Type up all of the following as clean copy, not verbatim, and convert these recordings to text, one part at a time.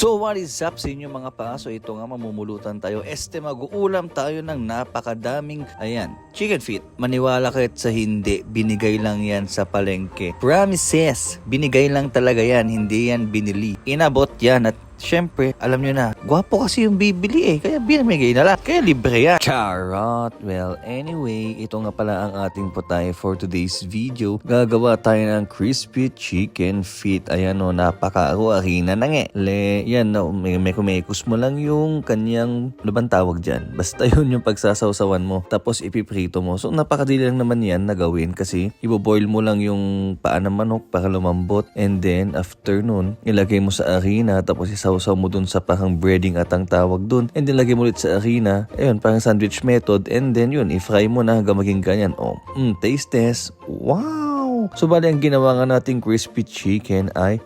So what is up sa inyo mga paaso? Ito nga mamumulutan tayo. Mag-uulam tayo ng napakadaming, chicken feet. Maniwala kahit sa hindi, binigay lang yan sa palengke. Promises, binigay lang talaga yan, hindi yan binili. Inabot yan at syempre, alam nyo na, gwapo kasi yung bibili kaya binamigay na lang. Kaya libre yan. Charot! Well, anyway, ito nga pala ang ating putay for today's video. Gagawa tayo ng crispy chicken feet. Ayan o, napaka-harina na nga. Yan o, may kumekos mo lang yung kanyang, ano bang tawag dyan? Basta yun yung pagsasawsawan mo. Tapos ipiprito mo. So, napakadili lang naman yan na gawin kasi iboboil mo lang yung paa ng manok para lumambot. And then, after nun, ilagay mo sa harina tapos isawsaw mo dun sa parang breading at ang tawag dun. And then lagay mo ulit sa harina. Ayun, parang sandwich method. And then yun, i-fry mo na hanggang maging ganyan. Taste test. Wow! So bali ang ginawa nga nating crispy chicken ay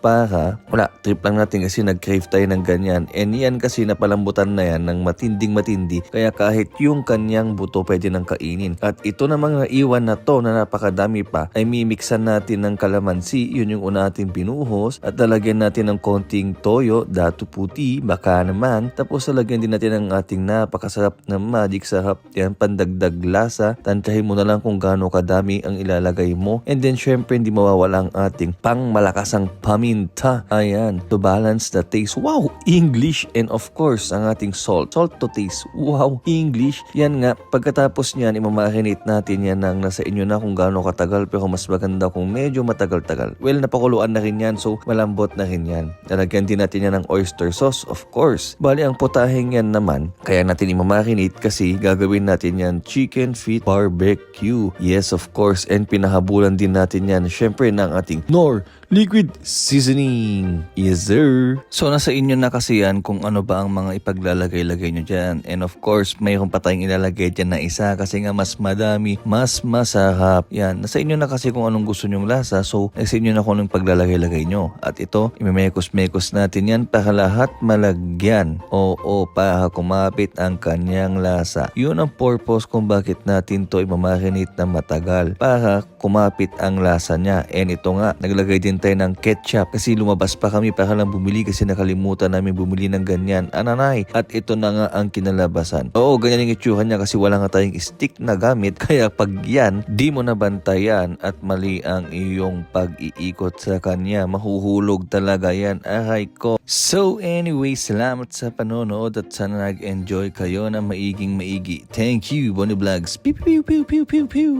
trip lang natin kasi nag-crave tayo ng ganyan. And yan kasi napalambutan na yan ng matinding-matindi. Kaya kahit yung kanyang buto pwede nang kainin. At ito namang naiwan na to na napakadami pa ay mimiksan natin ng kalamansi. Yun yung una natin pinuhos. At lalagyan natin ng konting toyo, datu puti, baka naman. Tapos lalagyan din natin ang ating napakasarap na magic sarap. Yan, pandagdag lasa. Tantahin mo na lang kung gaano kadami ang ilalagay mo. And then syempre hindi mawawala ang ating pangmalakasang paminta. Ayan, to balance the taste. Wow, English. And of course, ang ating salt. Salt to taste. Wow, English. Yan nga, pagkatapos niyan, imamarinate natin yan ng nasa inyo na kung gaano katagal. Pero mas maganda kung medyo matagal-tagal. Well, napakuluan na rin yan. So, malambot na rin yan. Lalagyan din natin yan ng oyster sauce, of course. Bali, ang putaheng yan naman, kaya natin imamarinate kasi gagawin natin yan chicken feet barbecue. Yes, of course. And pinahabulan din natin yan syempre ng ating Knorr liquid seasoning. Yes sir. So nasa inyo na kasi yan kung ano ba ang mga ipaglalagay-lagay nyo dyan. And of course mayroon pa tayong ilalagay dyan na isa kasi nga mas madami, mas masarap. Yan, nasa inyo na kasi kung anong gusto nyong lasa. So nasa inyo na kung anong paglalagay-lagay nyo. At ito, imemekos-mekos natin yan para lahat malagyan. Oo, para kumapit ang kanyang lasa. Yun ang purpose kung bakit natin to imamarinate na matagal. Para kumapit ang lasa niya. And ito nga, naglagay din tayo ng ketchup kasi lumabas pa kami para lang bumili kasi nakalimutan namin bumili ng ganyan. Ananay. At ito na nga ang kinalabasan. Oo, ganyan yung itsura niya kasi wala nga tayong stick na gamit. Kaya pag yan, di mo nabantayan at mali ang iyong pag-iikot sa kanya. Mahuhulog talaga yan. Aray ko. So anyway, salamat sa panonood at sana nag-enjoy kayo na maiging maigi. Thank you, Bonnie Vlogs. Pew pew pew pew pew pew.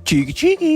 Chiki chiki.